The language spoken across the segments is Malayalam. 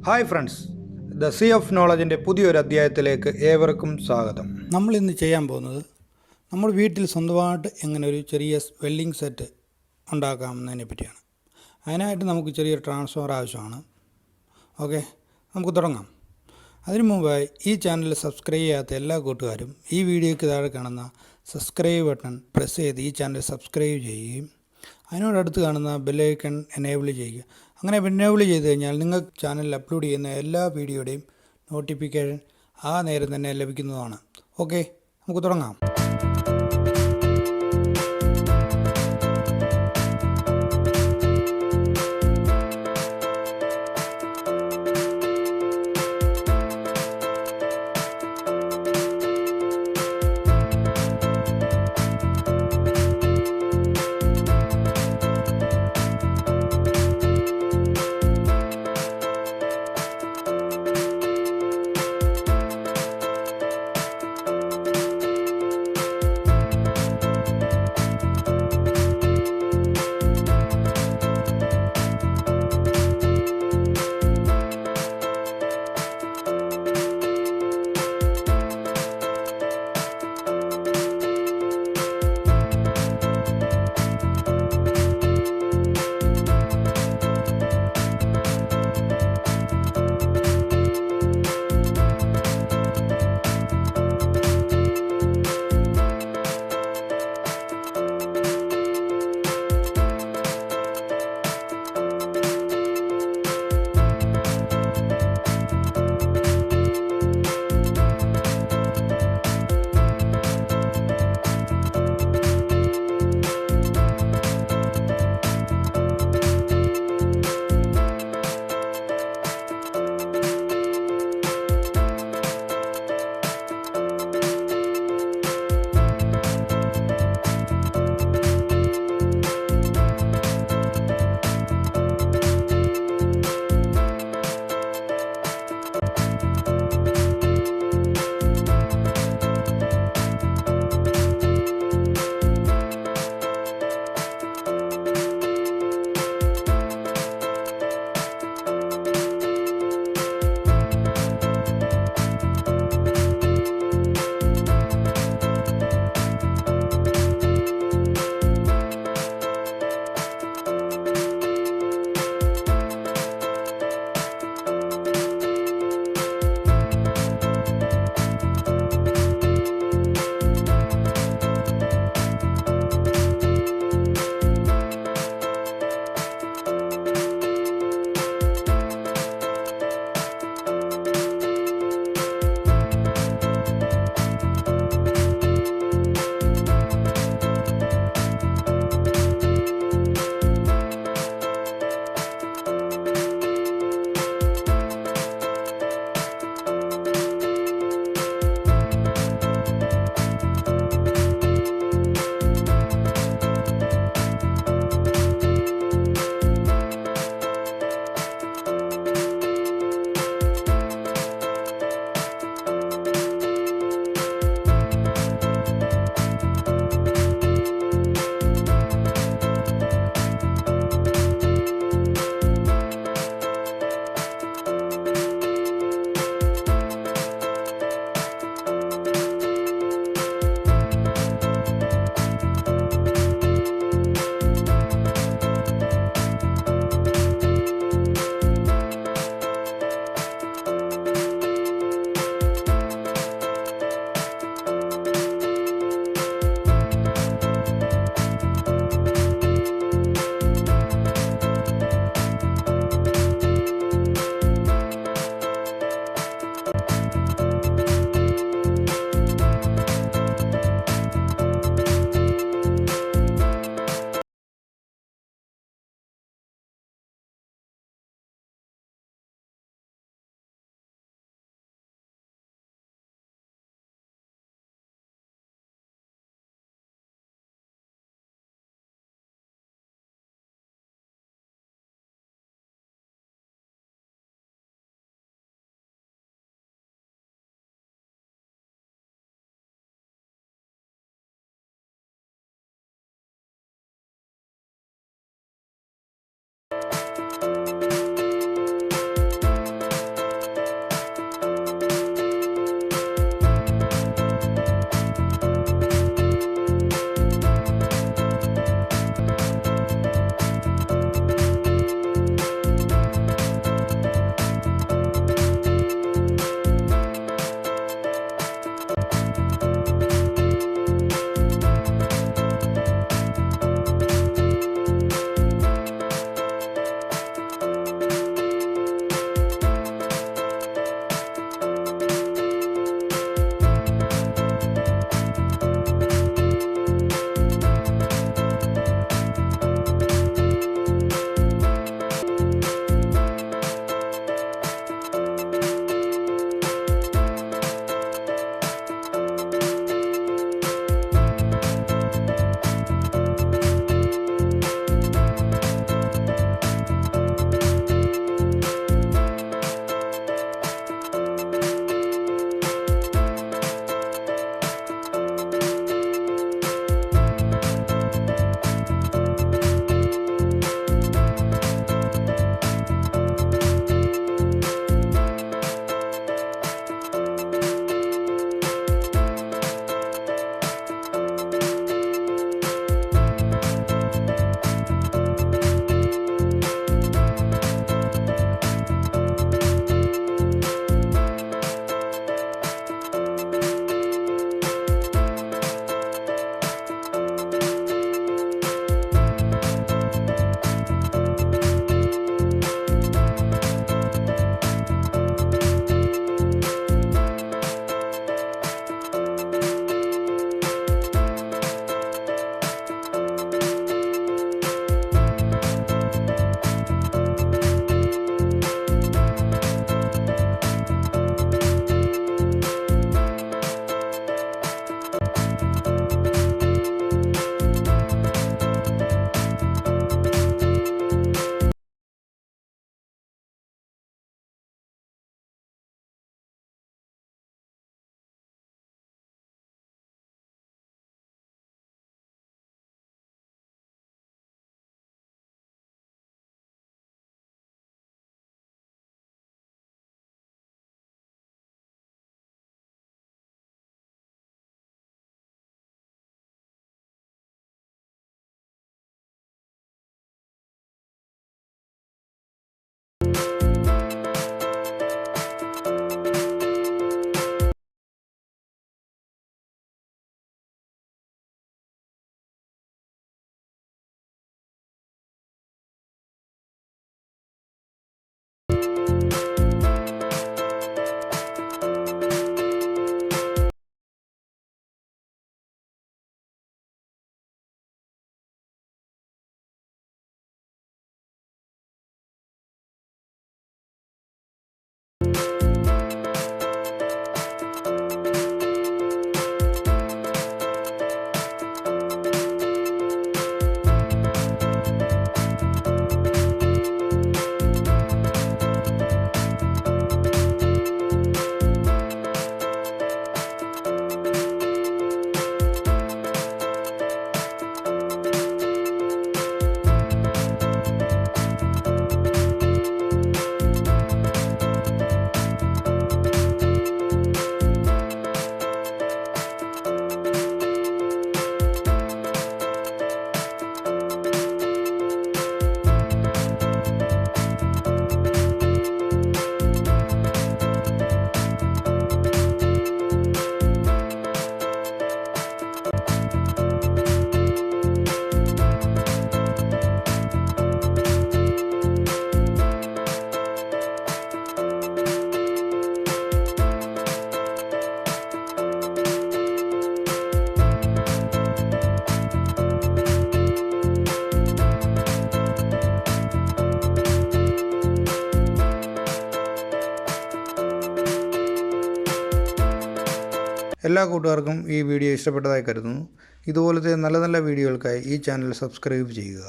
Hi friends, the sea of നോളജിൻ്റെ പുതിയൊരു അധ്യായത്തിലേക്ക് ഏവർക്കും സ്വാഗതം. നമ്മൾ ഇന്ന് ചെയ്യാൻ പോകുന്നത് നമ്മൾ വീട്ടിൽ സ്വന്തമായിട്ട് എങ്ങനെ ഒരു ചെറിയ വെൽഡിംഗ് സെറ്റ് ഉണ്ടാക്കാമെന്നതിനെ പറ്റിയാണ്. അതിനായിട്ട് നമുക്ക് ചെറിയൊരു ട്രാൻസ്ഫോമർ ആവശ്യമാണ്. ഓക്കെ, നമുക്ക് തുടങ്ങാം. അതിനു മുമ്പായി ഈ ചാനൽ സബ്സ്ക്രൈബ് ചെയ്യാത്ത എല്ലാ കൂട്ടുകാരും ഈ വീഡിയോയ്ക്ക് താഴെ കാണുന്ന സബ്സ്ക്രൈബ് ബട്ടൺ പ്രസ് ചെയ്ത് ഈ ചാനൽ സബ്സ്ക്രൈബ് ചെയ്യുകയും അതിനോടടുത്ത് കാണുന്ന ബെല്ലൈക്കൺ എനേബിൾ ചെയ്യുക. അങ്ങനെ എനേബിൾ ചെയ്ത് കഴിഞ്ഞാൽ നിങ്ങൾക്ക് ചാനലിൽ അപ്ലോഡ് ചെയ്യുന്ന എല്ലാ വീഡിയോയുടെയും നോട്ടിഫിക്കേഷൻ ആ നേരം തന്നെ ലഭിക്കുന്നതാണ്. ഓക്കെ, നമുക്ക് തുടങ്ങാം. എല്ലാ കൂട്ടുകാർക്കും ഈ വീഡിയോ ഇഷ്ടപ്പെട്ടതായി കരുതുന്നു. ഇതുപോലത്തെ നല്ല നല്ല വീഡിയോകൾക്കായി ഈ ചാനൽ സബ്സ്ക്രൈബ് ചെയ്യുക.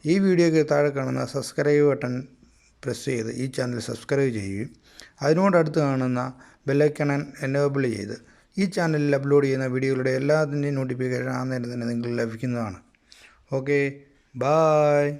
ഈ വീഡിയോയ്ക്ക് താഴെ കാണുന്ന സബ്സ്ക്രൈബ് ബട്ടൺ പ്രസ് ചെയ്ത് ഈ ചാനൽ സബ്സ്ക്രൈബ് ചെയ്യുകയും അതിനോടടുത്ത് കാണുന്ന ബെല്ലൈക്കൺ എനേബിൾ ചെയ്ത് ഈ ചാനലിൽ അപ്ലോഡ് ചെയ്യുന്ന വീഡിയോകളുടെ എല്ലാത്തിൻ്റെയും നോട്ടിഫിക്കേഷൻ ആ നേരം തന്നെ നിങ്ങൾക്ക് ലഭിക്കുന്നതാണ്. Okay, bye.